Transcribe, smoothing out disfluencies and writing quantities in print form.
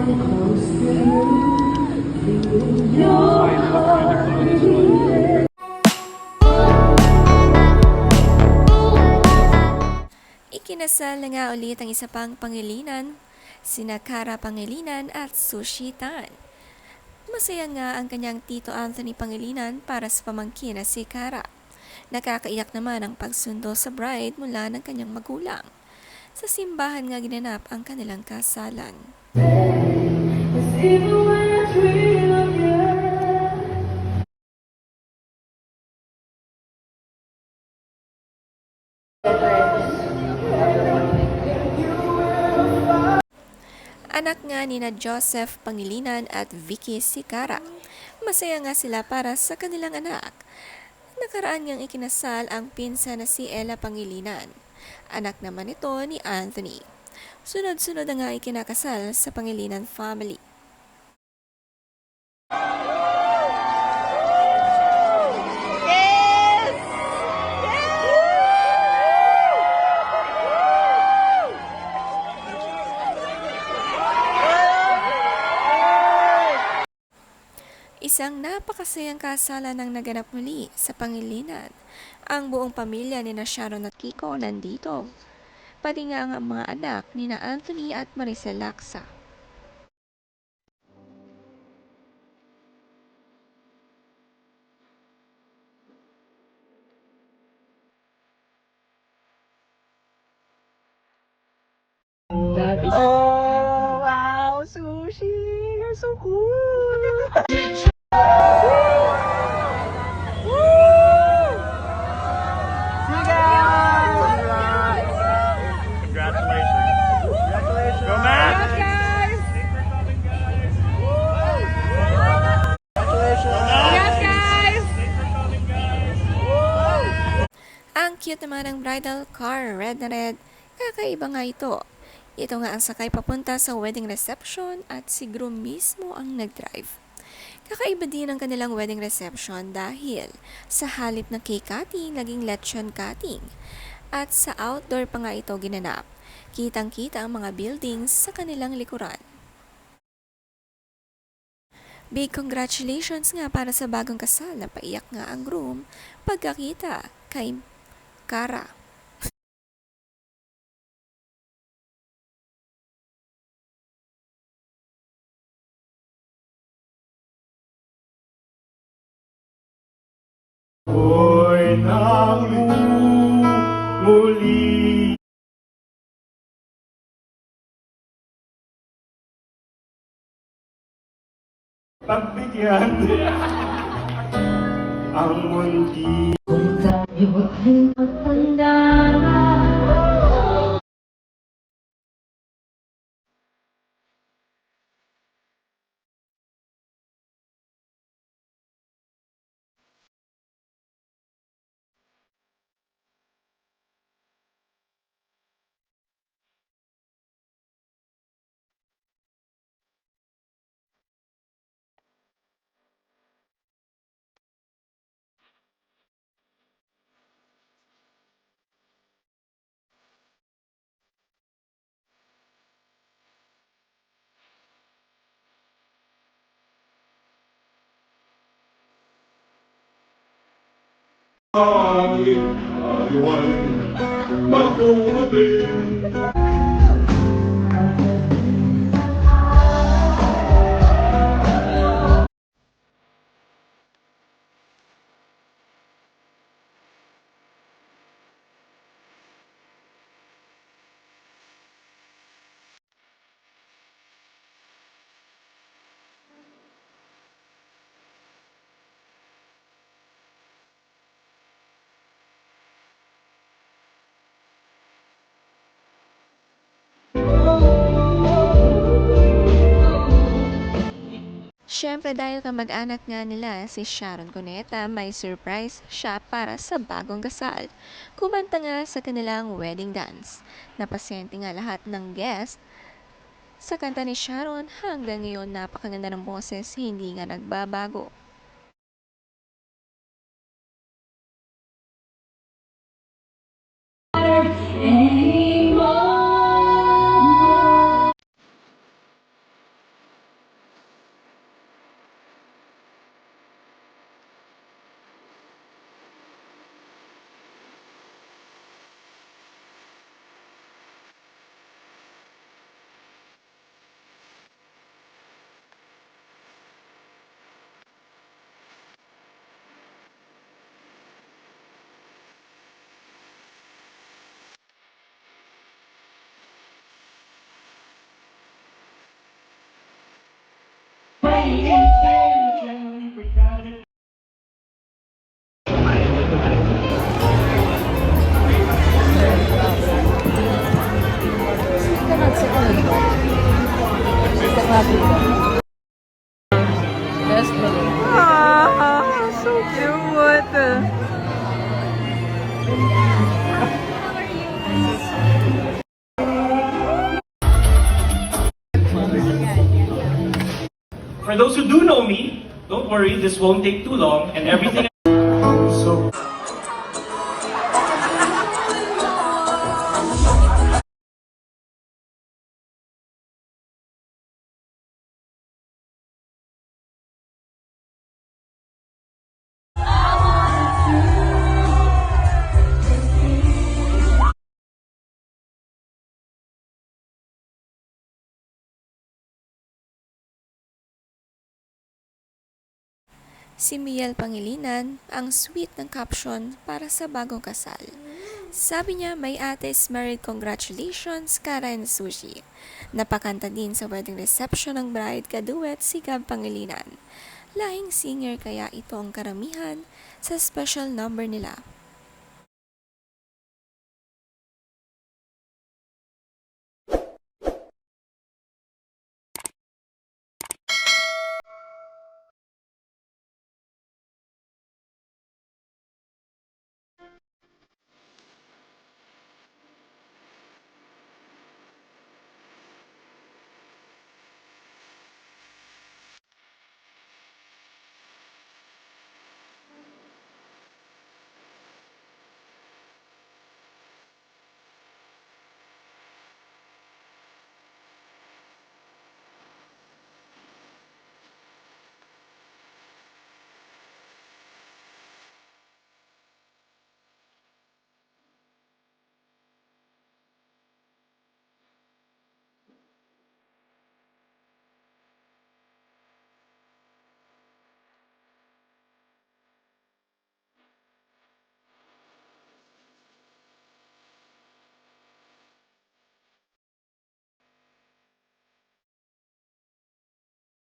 Ikinasal na nga ulit ang isa pang Pangilinan, sina Cara Pangilinan at Sushi Tan. Masaya nga ang kanyang tito Anthony Pangilinan para sa pamangkin na si Cara. Nakakaiyak naman ang pagsundo sa bride mula ng kanyang magulang. Sa simbahan nga ginanap ang kanilang kasalan. Anak nga ni na Joseph Pangilinan at Vicky Sicara. Masaya nga sila para sa kanilang anak. Nakaraan ngang ikinasal ang pinsan na si Ella Pangilinan. Anak naman ito ni Anthony. Sunod-sunod na nga ikinakasal sa Pangilinan family. Isang napakasayang kasalan ang naganap muli sa Pangilinan. Ang buong pamilya ni na Sharon at Kiko nandito. Pati nga ang mga anak ni na Anthony at Maricel Laksa. Oh, wow, Sushi! You're so cool! Congratulations! Go, Matt! Ang cute naman ng bridal car, red na red. Kakaiba nga ito. Ito nga ang sakay papunta sa wedding reception at si groom mismo ang nag-drive. Kakaiba din ang kanilang wedding reception dahil sa halip na cake cutting, naging lechon cutting. At sa outdoor pa nga ito ginanap. Kitang-kita ang mga buildings sa kanilang likuran. Big congratulations nga para sa bagong kasal. Napaiyak nga ang groom pagkakita kay Cara. Hoy nang muli pagbigyan ang mundi. Kung tayo ay magtanda, Aliwan magdumating. Siyempre dahil kamag-anak nga nila si Sharon Cuneta, may surprise siya para sa bagong kasal. Kumanta nga sa kanilang wedding dance. Napasente nga lahat ng guest sa kanta ni Sharon. Hanggang ngayon napakaganda ng boses, hindi nga nagbabago. Ah, so cute. For those who do know me, don't worry, this won't take too long, and everything So Si Miel Pangilinan ang sweet ng caption para sa bagong kasal. Sabi niya, may ates married congratulations, Kara and Sushi. Napakanta din sa wedding reception ng bride kaduet si Gab Pangilinan. Lahing singer kaya ito ang karamihan sa special number nila.